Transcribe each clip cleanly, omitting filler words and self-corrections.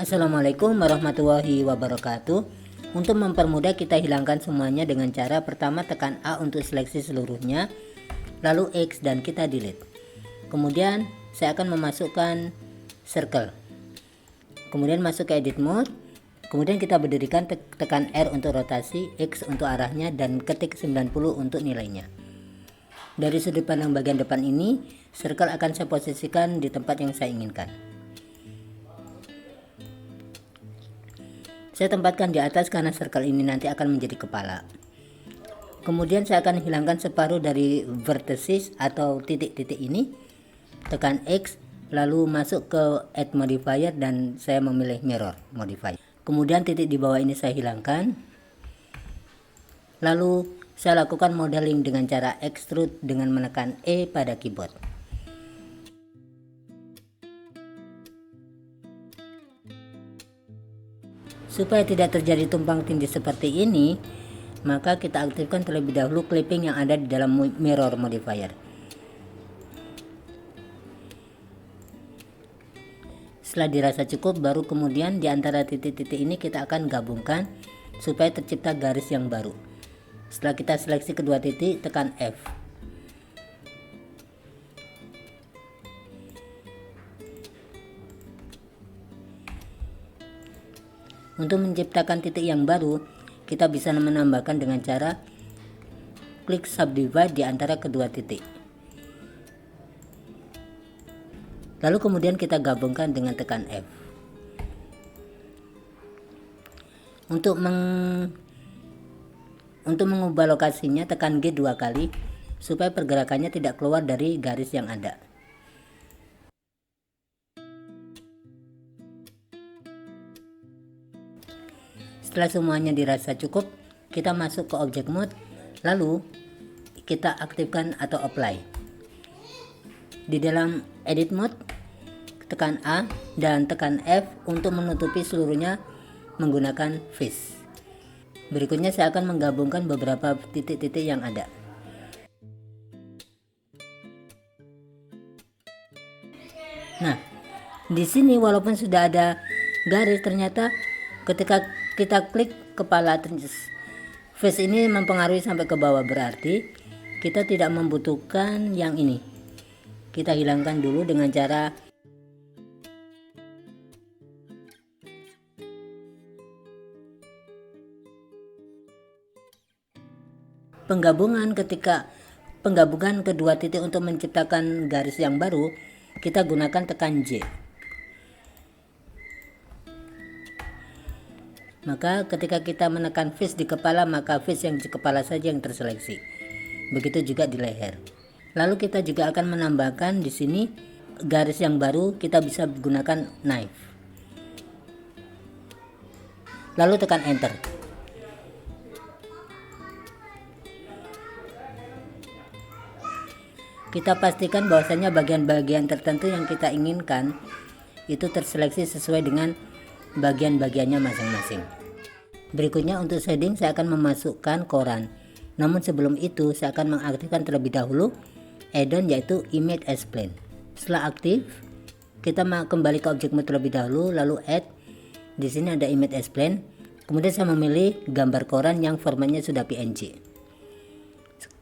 Assalamualaikum warahmatullahi wabarakatuh. Untuk mempermudah kita hilangkan semuanya dengan cara pertama tekan A untuk seleksi seluruhnya, lalu X dan kita delete. Kemudian saya akan memasukkan circle. Kemudian masuk ke edit mode. Kemudian kita berdirikan tekan R untuk rotasi, X untuk arahnya dan ketik 90 untuk nilainya. Dari sudut pandang bagian depan ini, circle akan saya posisikan di tempat yang saya inginkan. Saya tempatkan di atas karena circle ini nanti akan menjadi kepala. Kemudian saya akan hilangkan separuh dari vertices atau titik-titik ini. Tekan X, lalu masuk ke add modifier dan saya memilih mirror modifier. Kemudian titik di bawah ini saya hilangkan. Lalu saya lakukan modeling dengan cara extrude dengan menekan E pada keyboard. Supaya tidak terjadi tumpang tindih seperti ini, maka kita aktifkan terlebih dahulu clipping yang ada di dalam mirror modifier. Setelah dirasa cukup, baru kemudian di antara titik-titik ini kita akan gabungkan supaya tercipta garis yang baru. Setelah kita seleksi kedua titik, tekan F. Untuk menciptakan titik yang baru, kita bisa menambahkan dengan cara klik subdivide di antara kedua titik. Lalu kemudian kita gabungkan dengan tekan F. Untuk mengubah lokasinya, tekan G 2 kali supaya pergerakannya tidak keluar dari garis yang ada. Setelah semuanya dirasa cukup, kita masuk ke object mode, lalu kita aktifkan atau apply. Di dalam edit mode, tekan A dan tekan F untuk menutupi seluruhnya menggunakan face. Berikutnya saya akan menggabungkan beberapa titik-titik yang ada. Nah, di sini walaupun sudah ada garis, ternyata ketika kita klik kepala face ini mempengaruhi sampai ke bawah, berarti kita tidak membutuhkan yang ini. Kita hilangkan dulu dengan cara penggabungan kedua titik untuk menciptakan garis yang baru, kita gunakan tekan J. Maka ketika kita menekan face di kepala, maka face yang di kepala saja yang terseleksi. Begitu juga di leher. Lalu kita juga akan menambahkan di sini garis yang baru, kita bisa gunakan knife. Lalu tekan enter. Kita pastikan bahwasanya bagian-bagian tertentu yang kita inginkan itu terseleksi sesuai dengan bagian-bagiannya masing-masing. Berikutnya untuk shading saya akan memasukkan koran. Namun sebelum itu saya akan mengaktifkan terlebih dahulu add-on yaitu image explain. Setelah aktif, kita kembali ke object mode terlebih dahulu, lalu add. Di sini ada image explain. Kemudian saya memilih gambar koran yang formatnya sudah PNG.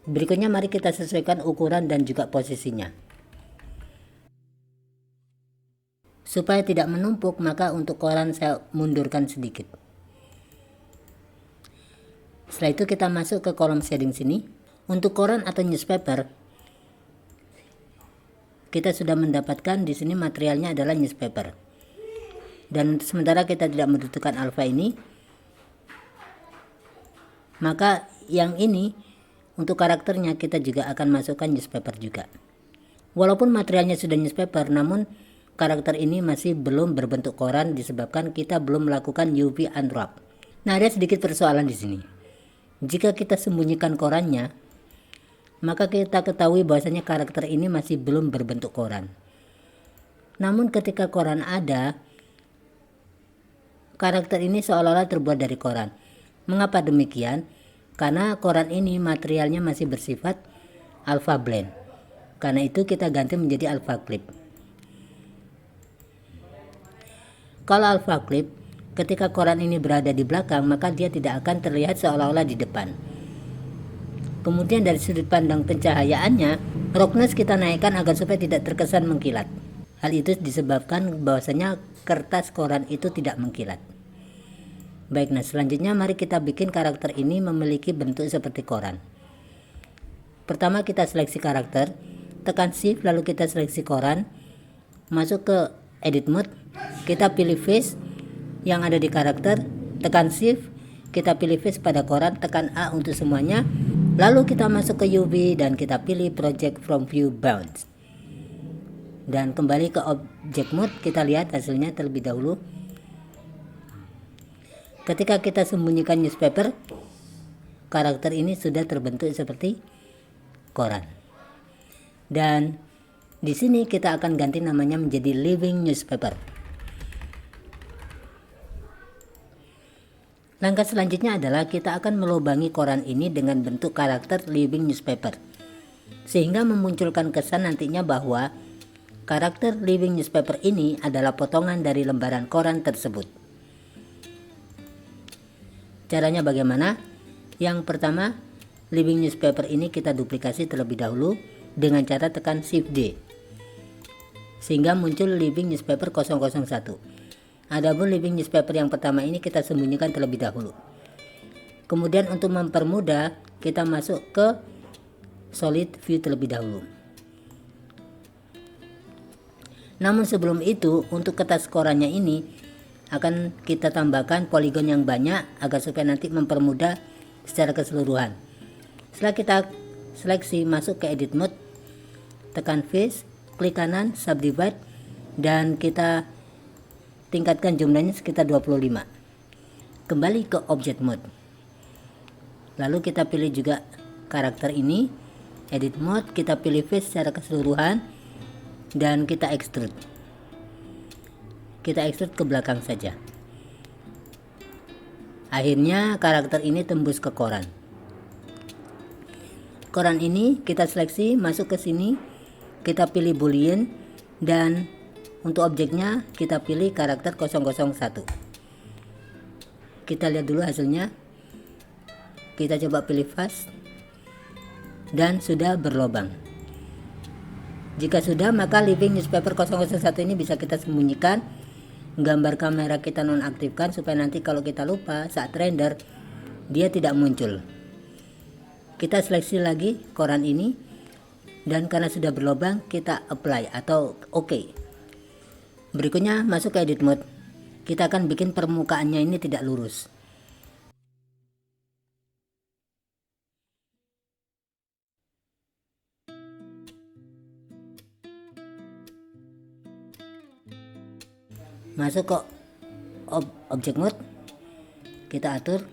Berikutnya mari kita sesuaikan ukuran dan juga posisinya. Supaya tidak menumpuk, maka untuk koran saya mundurkan sedikit. Setelah itu kita masuk ke kolom shading sini. Untuk koran atau newspaper, kita sudah mendapatkan di sini materialnya adalah newspaper. Dan sementara kita tidak membutuhkan alpha ini, maka yang ini untuk karakternya kita juga akan masukkan newspaper juga. Walaupun materialnya sudah newspaper, namun karakter ini masih belum berbentuk koran disebabkan kita belum melakukan UV unwrap. Nah, ada sedikit persoalan di sini. Jika kita sembunyikan korannya, maka kita ketahui bahwasanya karakter ini masih belum berbentuk koran. Namun ketika koran ada, karakter ini seolah-olah terbuat dari koran. Mengapa demikian? Karena koran ini materialnya masih bersifat alpha blend. Karena itu kita ganti menjadi alpha clip. Kalau alpha clip, ketika koran ini berada di belakang, maka dia tidak akan terlihat seolah-olah di depan. Kemudian dari sudut pandang pencahayaannya, roughness kita naikkan agar supaya tidak terkesan mengkilat. Hal itu disebabkan bahwasanya kertas koran itu tidak mengkilat. Baik, nah selanjutnya mari kita bikin karakter ini memiliki bentuk seperti koran. Pertama kita seleksi karakter, tekan shift lalu kita seleksi koran, masuk ke edit mode, kita pilih face yang ada di karakter, tekan shift, kita pilih face pada koran, tekan A untuk semuanya, lalu kita masuk ke UV dan kita pilih project from view bounds. Dan kembali ke object mode, kita lihat hasilnya terlebih dahulu. Ketika kita sembunyikan newspaper, karakter ini sudah terbentuk seperti koran. Dan di sini kita akan ganti namanya menjadi living newspaper. Langkah selanjutnya adalah kita akan melubangi koran ini dengan bentuk karakter living newspaper, sehingga memunculkan kesan nantinya bahwa karakter living newspaper ini adalah potongan dari lembaran koran tersebut. Caranya bagaimana? Yang pertama, living newspaper ini kita duplikasi terlebih dahulu dengan cara tekan Shift D, sehingga muncul living newspaper 001. Adapun living newspaper yang pertama ini kita sembunyikan terlebih dahulu. Kemudian untuk mempermudah, kita masuk ke solid view terlebih dahulu. Namun sebelum itu, untuk kertas korannya ini akan kita tambahkan poligon yang banyak agar supaya nanti mempermudah secara keseluruhan. Setelah kita seleksi, masuk ke edit mode, tekan face, klik kanan, subdivide, dan kita tingkatkan jumlahnya sekitar 25. Kembali ke object mode, lalu kita pilih juga karakter ini, edit mode, kita pilih face secara keseluruhan dan kita extrude ke belakang saja. Akhirnya karakter ini tembus ke koran. Koran ini kita seleksi, masuk ke sini, kita pilih boolean, dan untuk objeknya kita pilih karakter 001. Kita lihat dulu hasilnya. Kita coba pilih fast, dan sudah berlobang. Jika sudah, maka living newspaper 001 ini bisa kita sembunyikan, gambar kamera kita nonaktifkan supaya nanti kalau kita lupa saat render dia tidak muncul. Kita seleksi lagi koran ini, dan karena sudah berlobang kita apply atau OK. Berikutnya masuk ke edit mode, kita akan bikin permukaannya ini tidak lurus. Masuk ke object mode, kita atur,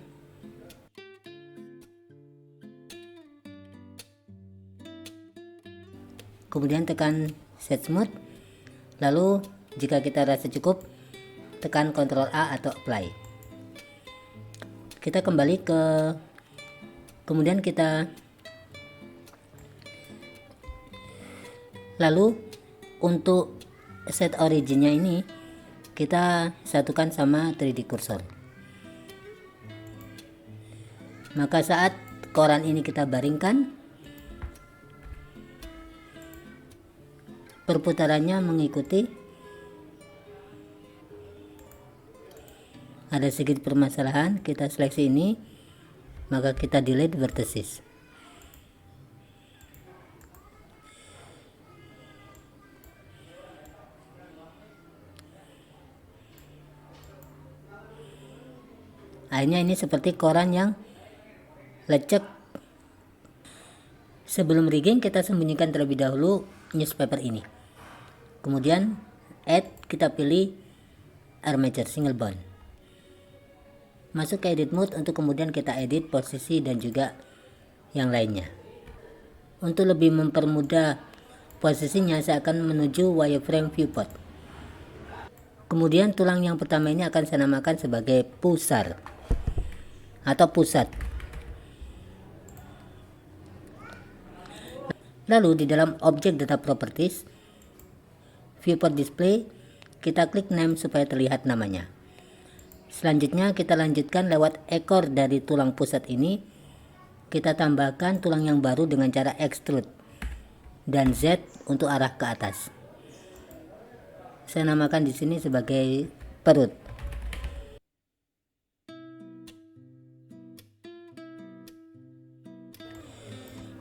kemudian tekan set mode, lalu jika kita rasa cukup, tekan Ctrl A atau apply. Kita kembali ke, kemudian kita lalu untuk set originnya ini kita satukan sama 3D cursor. Maka saat koran ini kita baringkan, perputarannya mengikuti. Ada sedikit permasalahan, kita seleksi ini, maka kita delete vertices. Akhirnya ini seperti koran yang lecek. Sebelum rigging kita sembunyikan terlebih dahulu newspaper ini. Kemudian add, kita pilih armature single bond. Masuk ke edit mode untuk kemudian kita edit posisi dan juga yang lainnya. Untuk lebih mempermudah posisinya, saya akan menuju wireframe viewport. Kemudian tulang yang pertama ini akan saya namakan sebagai pusar atau pusat. Lalu di dalam objek data properties, viewport display, kita klik name supaya terlihat namanya. Selanjutnya kita lanjutkan lewat ekor dari tulang pusat ini. Kita tambahkan tulang yang baru dengan cara extrude dan Z untuk arah ke atas. Saya namakan di sini sebagai perut.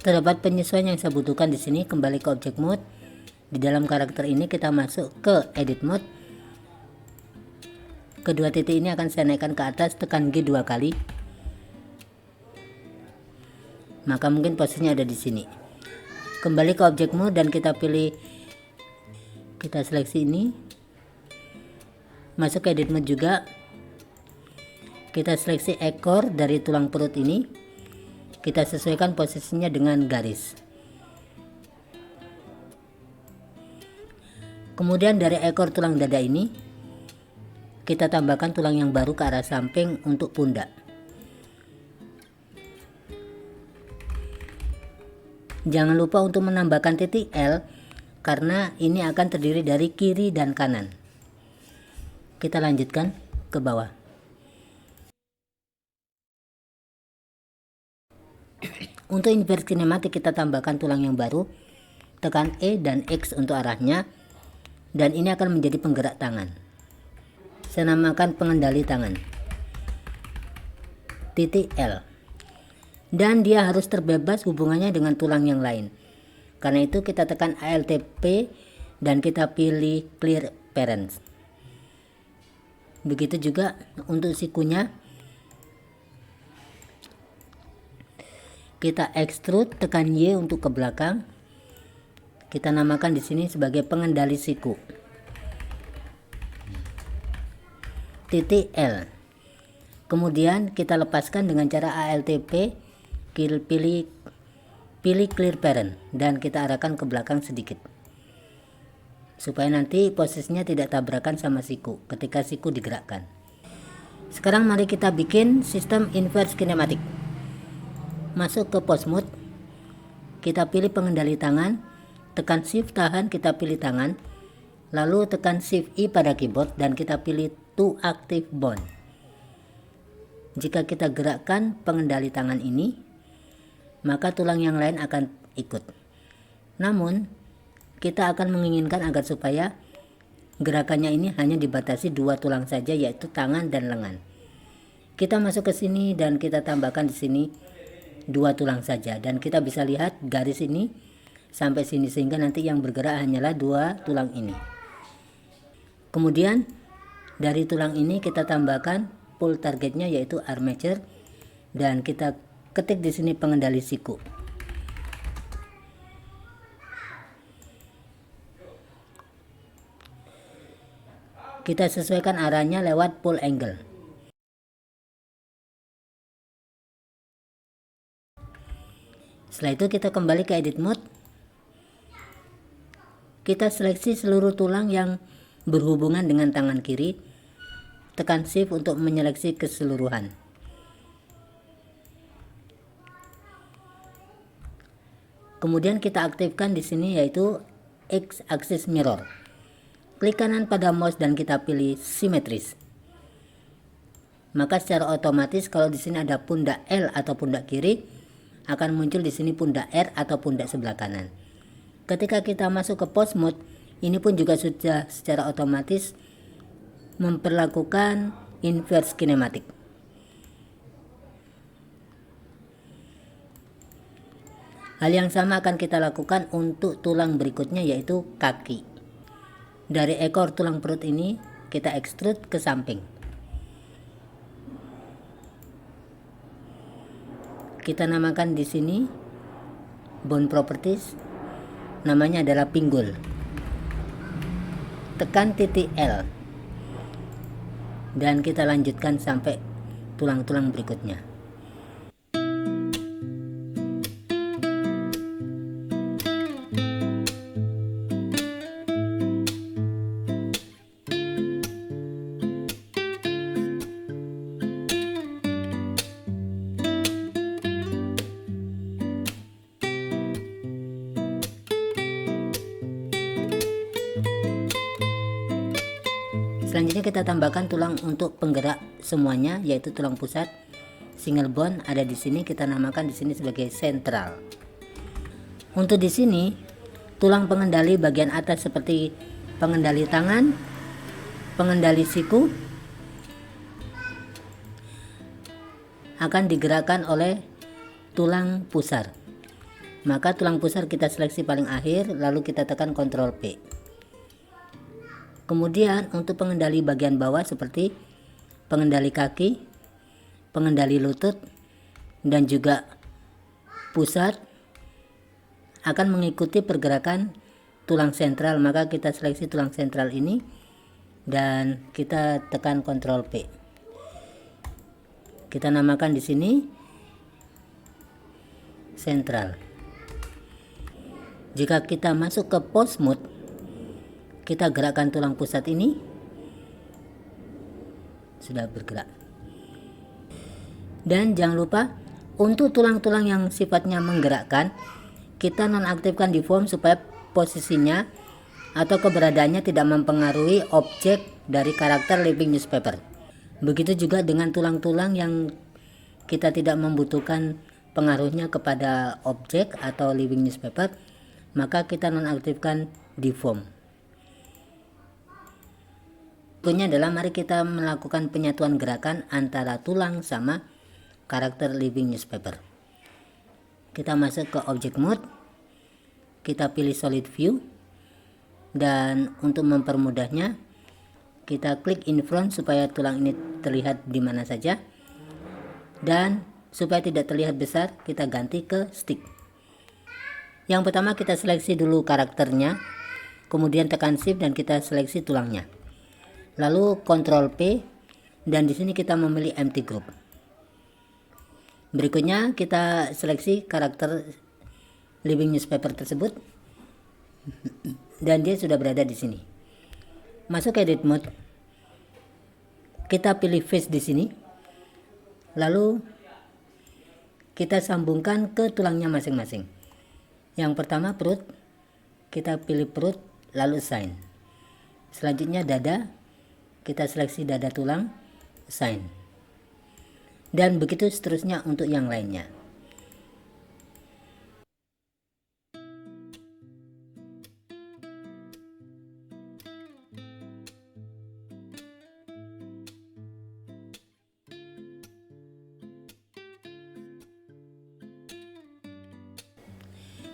Terdapat penyesuaian yang saya butuhkan di sini. Kembali ke object mode. Di dalam karakter ini kita masuk ke edit mode. Kedua titik ini akan saya naikkan ke atas, tekan G 2 kali. Maka mungkin posisinya ada di sini. Kembali ke object mode dan kita pilih, kita seleksi ini. Masuk ke edit mode juga. Kita seleksi ekor dari tulang perut ini. Kita sesuaikan posisinya dengan garis. Kemudian dari ekor tulang dada ini kita tambahkan tulang yang baru ke arah samping untuk pundak. Jangan lupa untuk menambahkan titik L karena ini akan terdiri dari kiri dan kanan. Kita lanjutkan ke bawah. Untuk invert kinematik kita tambahkan tulang yang baru, tekan E dan X untuk arahnya. Dan ini akan menjadi penggerak tangan. Saya namakan pengendali tangan. Titik L. Dan dia harus terbebas hubungannya dengan tulang yang lain. Karena itu kita tekan ALTP dan kita pilih Clear Parents. Begitu juga untuk sikunya. Kita extrude, tekan Y untuk ke belakang. Kita namakan di sini sebagai pengendali siku. Titik L. Kemudian kita lepaskan dengan cara ALTP, pilih Clear Parent dan kita arahkan ke belakang sedikit. Supaya nanti posisinya tidak tabrakan sama siku ketika siku digerakkan. Sekarang mari kita bikin sistem inverse kinematik. Masuk ke pose mode. Kita pilih pengendali tangan. Tekan shift tahan, kita pilih tangan, lalu tekan shift I pada keyboard dan kita pilih to active bond. Jika kita gerakkan pengendali tangan ini, maka tulang yang lain akan ikut. Namun kita akan menginginkan agar supaya gerakannya ini hanya dibatasi dua tulang saja, yaitu tangan dan lengan. Kita masuk ke sini dan kita tambahkan di sini dua tulang saja dan kita bisa lihat garis ini sampai sini sehingga nanti yang bergerak hanyalah dua tulang ini. Kemudian dari tulang ini kita tambahkan pull targetnya yaitu armature dan kita ketik di sini pengendali siku. Kita sesuaikan arahnya lewat pull angle. Setelah itu kita kembali ke edit mode. Kita seleksi seluruh tulang yang berhubungan dengan tangan kiri. Tekan shift untuk menyeleksi keseluruhan. Kemudian kita aktifkan di sini yaitu X axis mirror. Klik kanan pada mouse dan kita pilih simetris. Maka secara otomatis kalau di sini ada pundak L atau pundak kiri, akan muncul di sini pundak R atau pundak sebelah kanan. Ketika kita masuk ke pose mode, ini pun juga sudah secara otomatis memperlakukan inverse kinematik. Hal yang sama akan kita lakukan untuk tulang berikutnya yaitu kaki. Dari ekor tulang perut ini kita extrude ke samping. Kita namakan di sini bone properties. Namanya adalah pinggul. Tekan titik L dan kita lanjutkan sampai tulang-tulang berikutnya. Selanjutnya kita tambahkan tulang untuk penggerak semuanya, yaitu tulang pusat single bone ada di sini, kita namakan di sini sebagai sentral. Untuk di sini tulang pengendali bagian atas seperti pengendali tangan, pengendali siku akan digerakkan oleh tulang pusar. Maka tulang pusar kita seleksi paling akhir, lalu kita tekan Ctrl P. Kemudian untuk pengendali bagian bawah seperti pengendali kaki, pengendali lutut, dan juga pusat akan mengikuti pergerakan tulang sentral. Maka kita seleksi tulang sentral ini dan kita tekan Ctrl P. Kita namakan di sini sentral. Jika kita masuk ke pose mode, kita gerakkan tulang pusat ini, sudah bergerak. Dan jangan lupa untuk tulang-tulang yang sifatnya menggerakkan, kita nonaktifkan deform supaya posisinya atau keberadaannya tidak mempengaruhi objek dari karakter living newspaper. Begitu juga dengan tulang-tulang yang kita tidak membutuhkan pengaruhnya kepada objek atau living newspaper, maka kita nonaktifkan deform. Berikutnya adalah mari kita melakukan penyatuan gerakan antara tulang sama karakter living newspaper. Kita masuk ke object mode, kita pilih solid view, dan untuk mempermudahnya kita klik in front supaya tulang ini terlihat di mana saja, dan supaya tidak terlihat besar kita ganti ke stick. Yang pertama kita seleksi dulu karakternya, kemudian tekan shift dan kita seleksi tulangnya. Lalu Ctrl P, dan di sini kita memilih empty group. Berikutnya kita seleksi karakter living newspaper tersebut dan dia sudah berada di sini. Masuk ke edit mode. Kita pilih face di sini. Lalu kita sambungkan ke tulangnya masing-masing. Yang pertama perut, kita pilih perut lalu assign. Selanjutnya dada, kita seleksi dada tulang, assign. Dan begitu seterusnya untuk yang lainnya.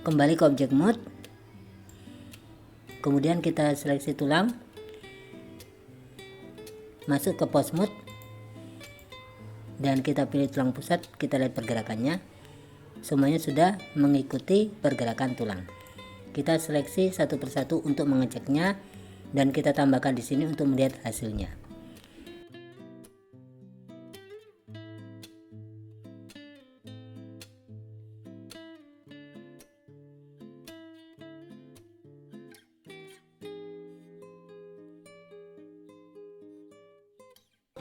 Kembali ke object mode, kemudian kita seleksi tulang, masuk ke pose mode, dan kita pilih tulang pusat. Kita lihat pergerakannya, semuanya sudah mengikuti pergerakan tulang. Kita seleksi satu persatu untuk mengeceknya, dan kita tambahkan di sini untuk melihat hasilnya.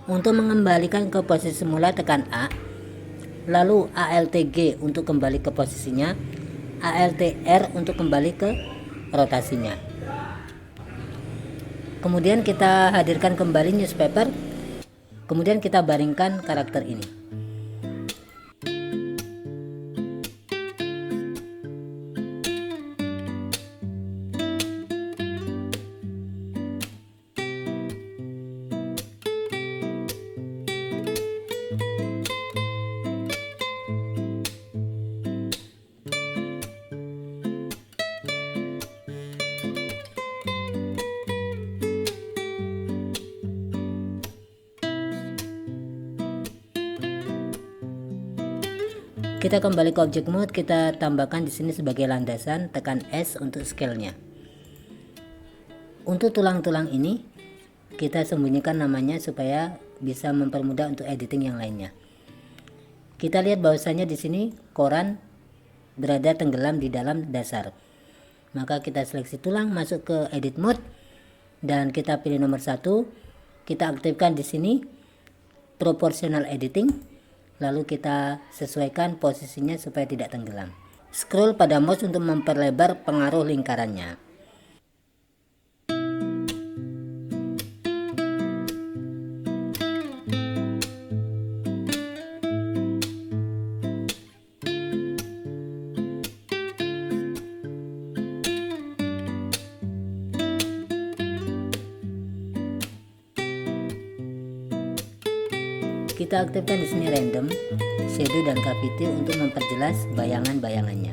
Untuk mengembalikan ke posisi semula tekan A, lalu ALT-G untuk kembali ke posisinya, ALT-R untuk kembali ke rotasinya. Kemudian kita hadirkan kembali newspaper, kemudian kita baringkan karakter ini. Kita kembali ke object mode, kita tambahkan di sini sebagai landasan, tekan S untuk scale-nya. Untuk tulang-tulang ini kita sembunyikan namanya supaya bisa mempermudah untuk editing yang lainnya. Kita lihat bahwasanya di sini koran berada tenggelam di dalam dasar. Maka kita seleksi tulang, masuk ke edit mode, dan kita pilih nomor 1. Kita aktifkan di sini proportional editing. Lalu kita sesuaikan posisinya supaya tidak tenggelam. Scroll pada mouse untuk memperlebar pengaruh lingkarannya. Kita aktifkan di sini random, shadow dan gravity untuk memperjelas bayangan-bayangannya.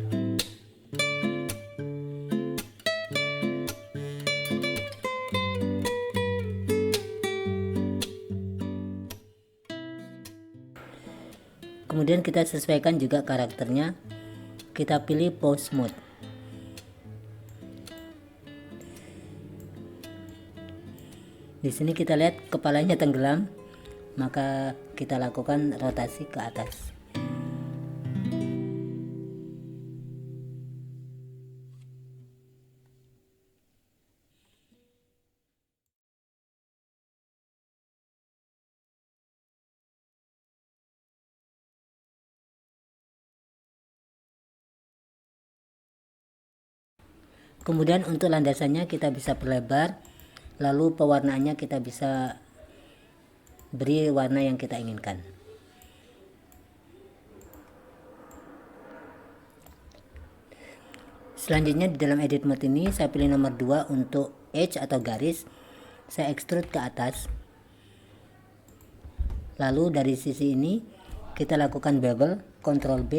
Kemudian kita sesuaikan juga karakternya. Kita pilih pose mode. Di sini kita lihat kepalanya tenggelam, maka kita lakukan rotasi ke atas. Kemudian untuk landasannya kita bisa perlebar, lalu pewarnaannya kita bisa beri warna yang kita inginkan. Selanjutnya di dalam edit mode ini saya pilih nomor 2 untuk edge atau garis. Saya extrude ke atas. Lalu dari sisi ini kita lakukan bevel, Ctrl B.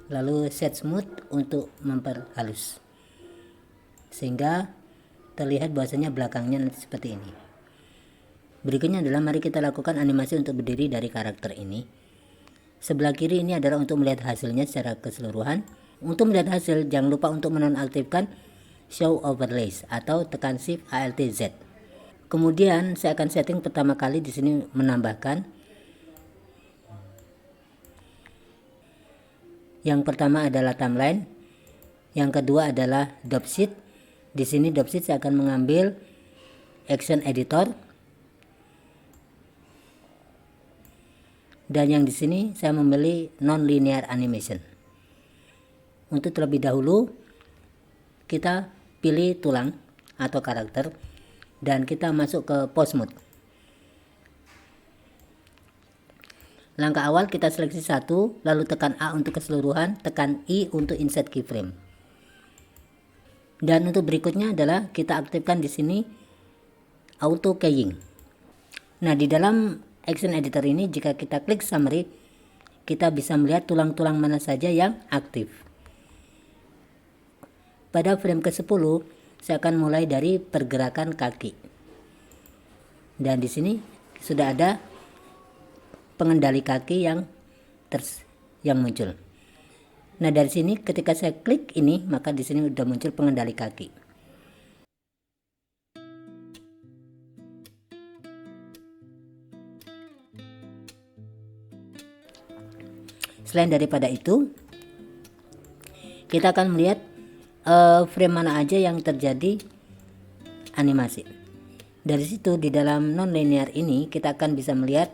Lalu set smooth untuk memperhalus, sehingga terlihat bahwasanya belakangnya nanti seperti ini. Berikutnya adalah mari kita lakukan animasi untuk berdiri dari karakter ini. Sebelah kiri ini adalah untuk melihat hasilnya secara keseluruhan. Untuk melihat hasil, jangan lupa untuk menonaktifkan Show Overlays atau tekan Shift Alt Z. Kemudian saya akan setting pertama kali di sini menambahkan. Yang pertama adalah timeline, yang kedua adalah dropsheet. Di sini dropsheet saya akan mengambil action editor, dan yang di sini saya memilih non-linear animation. Untuk terlebih dahulu kita pilih tulang atau karakter dan kita masuk ke pose mode. Langkah awal kita seleksi satu, lalu tekan A untuk keseluruhan, tekan I untuk insert keyframe. Dan untuk berikutnya adalah kita aktifkan di sini auto keying. Nah, di dalam action editor ini jika kita klik summary, kita bisa melihat tulang-tulang mana saja yang aktif. Pada frame ke-10, saya akan mulai dari pergerakan kaki. Dan di sini sudah ada pengendali kaki yang muncul. Nah, dari sini ketika saya klik ini, maka di sini sudah muncul pengendali kaki. Selain daripada itu, kita akan melihat frame mana aja yang terjadi animasi. Dari situ di dalam non-linear ini kita akan bisa melihat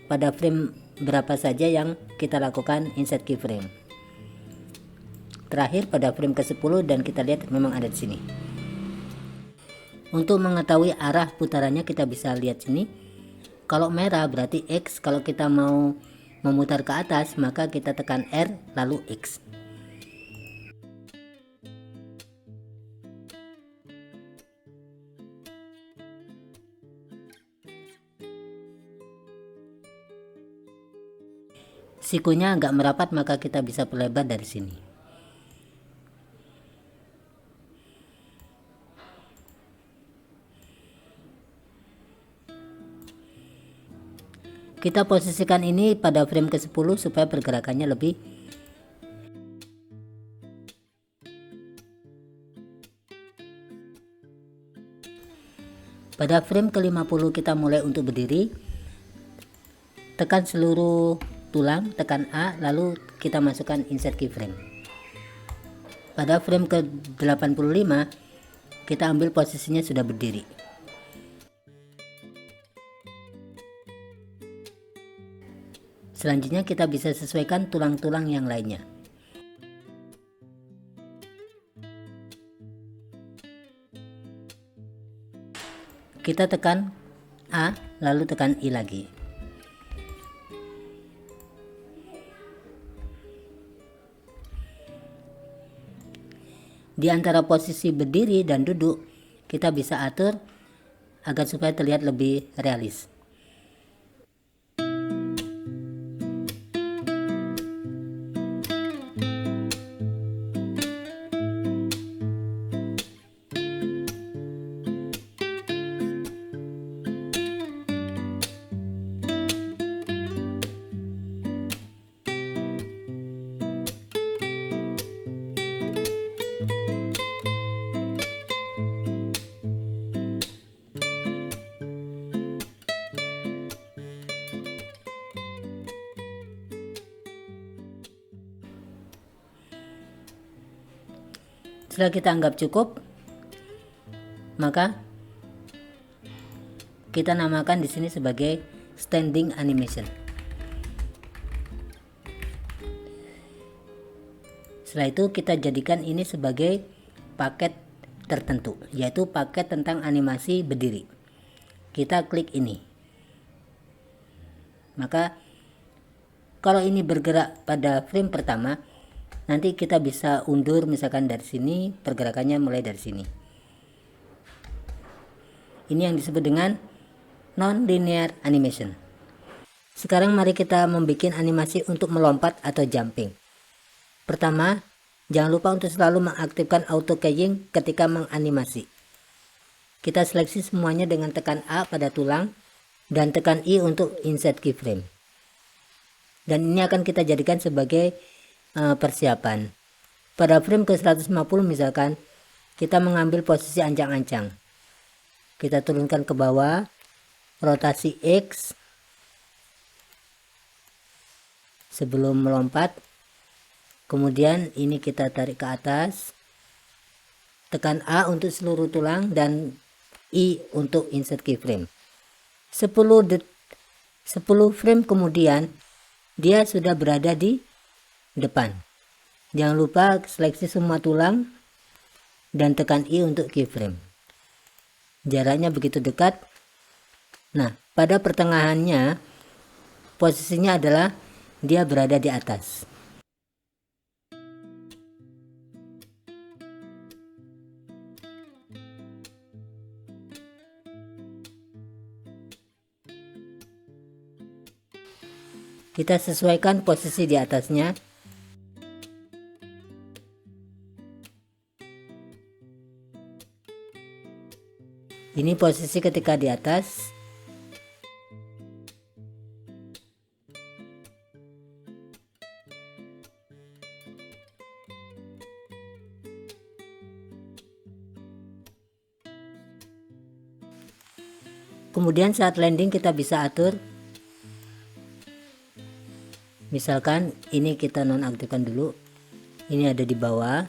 pada frame berapa saja yang kita lakukan insert keyframe. Terakhir pada frame ke-10 dan kita lihat memang ada di sini. Untuk mengetahui arah putarannya kita bisa lihat sini. Kalau merah berarti X, kalau kita mau memutar ke atas maka kita tekan R lalu X. Sikunya agak merapat maka kita bisa perlebar dari sini. Kita posisikan ini pada frame ke-10 supaya pergerakannya lebih pada frame ke-50 kita mulai untuk berdiri. Tekan seluruh tulang, tekan A, lalu kita masukkan insert keyframe. Pada frame ke-85 kita ambil posisinya sudah berdiri. Selanjutnya kita bisa sesuaikan tulang-tulang yang lainnya. Kita tekan A, lalu tekan I lagi. Di antara posisi berdiri dan duduk, kita bisa atur agar supaya terlihat lebih realis. Setelah kita anggap cukup, maka kita namakan di sini sebagai standing animation. Setelah itu kita jadikan ini sebagai paket tertentu, yaitu paket tentang animasi berdiri. Kita klik ini. Maka kalau ini bergerak pada frame pertama, nanti kita bisa undur misalkan dari sini, pergerakannya mulai dari sini. Ini yang disebut dengan non-linear animation. Sekarang mari kita membuat animasi untuk melompat atau jumping. Pertama, jangan lupa untuk selalu mengaktifkan auto keying ketika menganimasi. Kita seleksi semuanya dengan tekan A pada tulang dan tekan I untuk insert keyframe. Dan ini akan kita jadikan sebagai persiapan. Pada frame ke 150 misalkan, kita mengambil posisi ancang-ancang. Kita turunkan ke bawah, rotasi X sebelum melompat. Kemudian ini kita tarik ke atas, tekan A untuk seluruh tulang dan I untuk insert keyframe. 10 frame kemudian dia sudah berada di depan. Jangan lupa seleksi semua tulang dan tekan I untuk keyframe. Jaraknya begitu dekat. Nah, pada pertengahannya posisinya adalah dia berada di atas. Kita sesuaikan posisi di atasnya. Ini posisi ketika di atas. Kemudian saat landing kita bisa atur. Misalkan ini kita nonaktifkan dulu. Ini ada di bawah.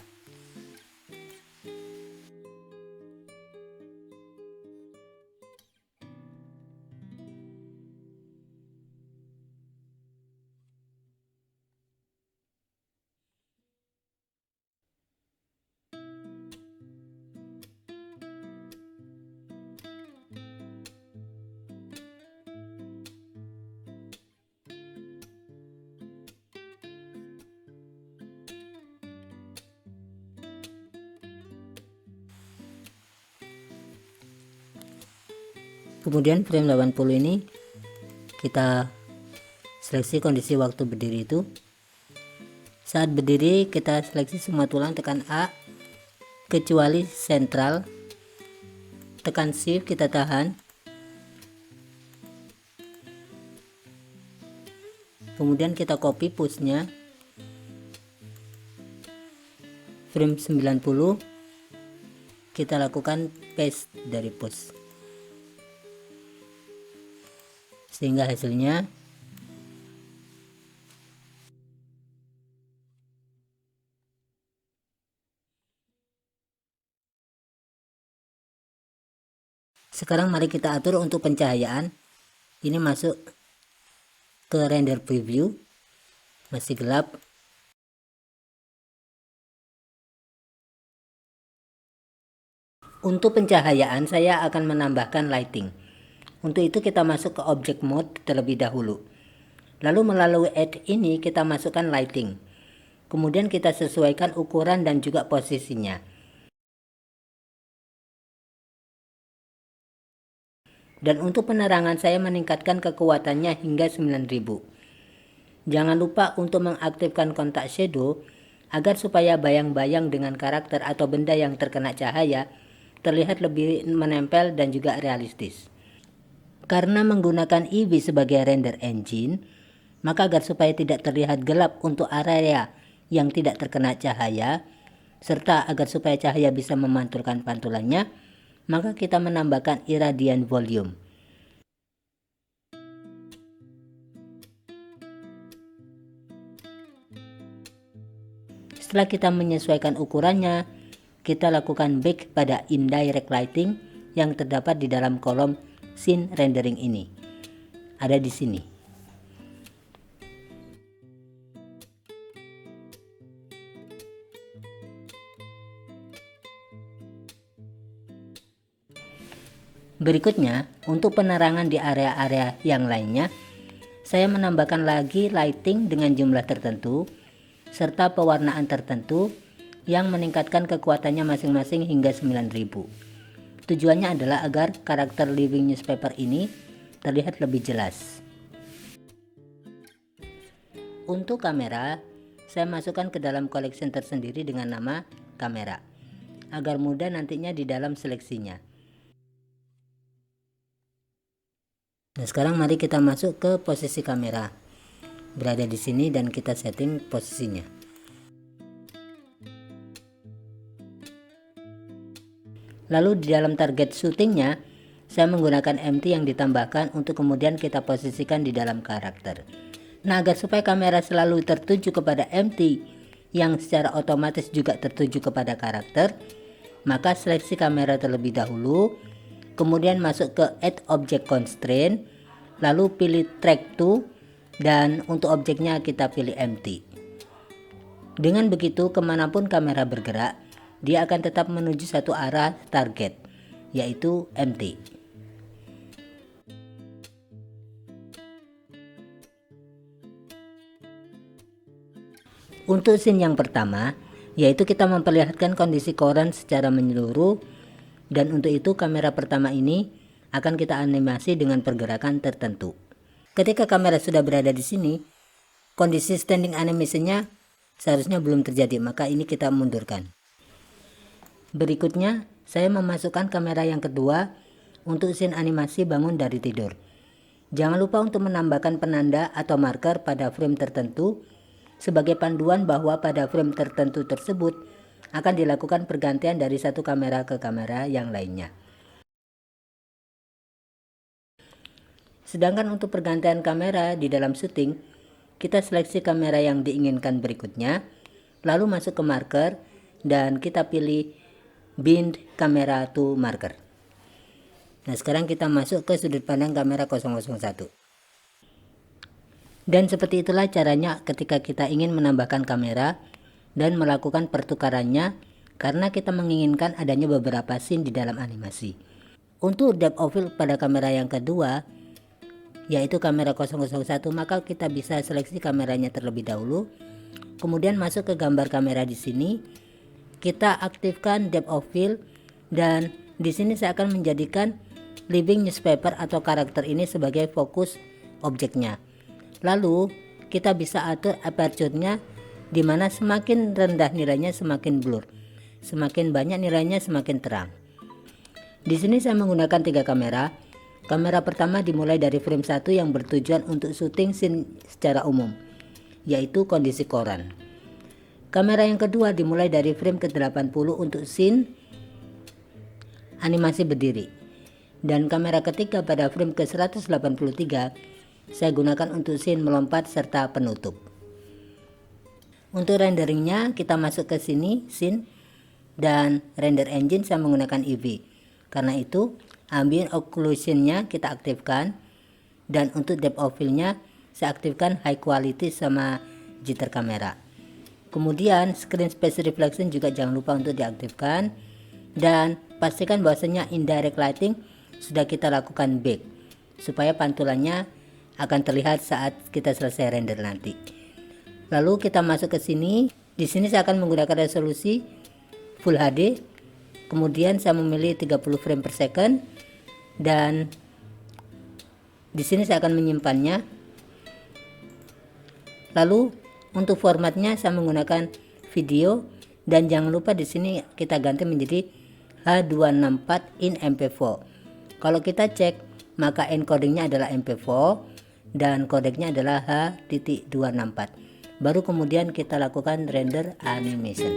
Kemudian frame 80 ini kita seleksi kondisi waktu berdiri itu. Saat berdiri kita seleksi semua tulang, tekan A kecuali sentral, tekan shift, kita tahan, kemudian kita copy pushnya. Frame 90 kita lakukan paste dari push sehingga hasilnya sekarang mari kita atur untuk pencahayaan. Ini masuk ke render preview, masih gelap. Untuk pencahayaan saya akan menambahkan lighting. Untuk itu kita masuk ke object mode terlebih dahulu. Lalu melalui add ini kita masukkan lighting. Kemudian kita sesuaikan ukuran dan juga posisinya. Dan untuk penerangan saya meningkatkan kekuatannya hingga 9000. Jangan lupa untuk mengaktifkan kontak shadow agar supaya bayang-bayang dengan karakter atau benda yang terkena cahaya terlihat lebih menempel dan juga realistis. Karena menggunakan Eevee sebagai render engine, maka agar supaya tidak terlihat gelap untuk area yang tidak terkena cahaya, serta agar supaya cahaya bisa memantulkan pantulannya, maka kita menambahkan irradiant volume. Setelah kita menyesuaikan ukurannya, kita lakukan back pada indirect lighting yang terdapat di dalam kolom scene rendering ini. Ada di sini. Berikutnya, untuk penerangan di area-area yang lainnya, saya menambahkan lagi lighting dengan jumlah tertentu serta pewarnaan tertentu yang meningkatkan kekuatannya masing-masing hingga 9000. Tujuannya adalah agar karakter living newspaper ini terlihat lebih jelas. Untuk kamera, saya masukkan ke dalam collection tersendiri dengan nama kamera, agar mudah nantinya di dalam seleksinya. Nah, sekarang mari kita masuk ke posisi kamera. Berada di sini dan kita setting posisinya. Lalu di dalam target shootingnya, saya menggunakan empty yang ditambahkan untuk kemudian kita posisikan di dalam karakter. Nah, agar supaya kamera selalu tertuju kepada empty yang secara otomatis juga tertuju kepada karakter, maka seleksi kamera terlebih dahulu, kemudian masuk ke add object constraint, lalu pilih track to, dan untuk objeknya kita pilih empty. Dengan begitu, kemanapun kamera bergerak, dia akan tetap menuju satu arah target, yaitu empty. Untuk scene yang pertama, yaitu kita memperlihatkan kondisi koran secara menyeluruh, dan untuk itu kamera pertama ini akan kita animasi dengan pergerakan tertentu. Ketika kamera sudah berada di sini, kondisi standing animation-nya seharusnya belum terjadi, maka ini kita mundurkan. Berikutnya, saya memasukkan kamera yang kedua untuk scene animasi bangun dari tidur. Jangan lupa untuk menambahkan penanda atau marker pada frame tertentu sebagai panduan bahwa pada frame tertentu tersebut akan dilakukan pergantian dari satu kamera ke kamera yang lainnya. Sedangkan untuk pergantian kamera di dalam syuting, kita seleksi kamera yang diinginkan berikutnya, lalu masuk ke marker dan kita pilih bind kamera to marker. Nah, sekarang kita masuk ke sudut pandang kamera 001. Dan seperti itulah caranya ketika kita ingin menambahkan kamera dan melakukan pertukarannya karena kita menginginkan adanya beberapa scene di dalam animasi. Untuk depth of field pada kamera yang kedua, yaitu kamera 001, maka kita bisa seleksi kameranya terlebih dahulu, kemudian masuk ke gambar kamera di sini, kita aktifkan depth of field, dan di sini saya akan menjadikan living newspaper atau karakter ini sebagai fokus objeknya. Lalu kita bisa atur aperture-nya, di mana semakin rendah nilainya semakin blur, semakin banyak nilainya semakin terang. Di sini saya menggunakan 3 kamera. Kamera pertama dimulai dari frame 1 yang bertujuan untuk syuting scene secara umum, yaitu kondisi koran. Kamera yang kedua dimulai dari frame ke-80 untuk scene animasi berdiri. Dan kamera ketiga pada frame ke-183 saya gunakan untuk scene melompat serta penutup. Untuk renderingnya kita masuk ke sini, scene, dan render engine saya menggunakan Eevee. Karena itu ambient occlusion-nya kita aktifkan, dan untuk depth of field-nya saya aktifkan high quality sama jitter kamera. Kemudian screen space reflection juga jangan lupa untuk diaktifkan, dan pastikan bahwasanya indirect lighting sudah kita lakukan back supaya pantulannya akan terlihat saat kita selesai render nanti. Lalu kita masuk ke sini. Di sini saya akan menggunakan resolusi Full HD. Kemudian saya memilih 30 frame per second, dan Di sini saya akan menyimpannya. Lalu untuk formatnya saya menggunakan video, dan jangan lupa di sini kita ganti menjadi H264 in MP4. Kalau kita cek maka encodingnya adalah MP4 dan kodeknya adalah H.264. Baru kemudian kita lakukan render animation.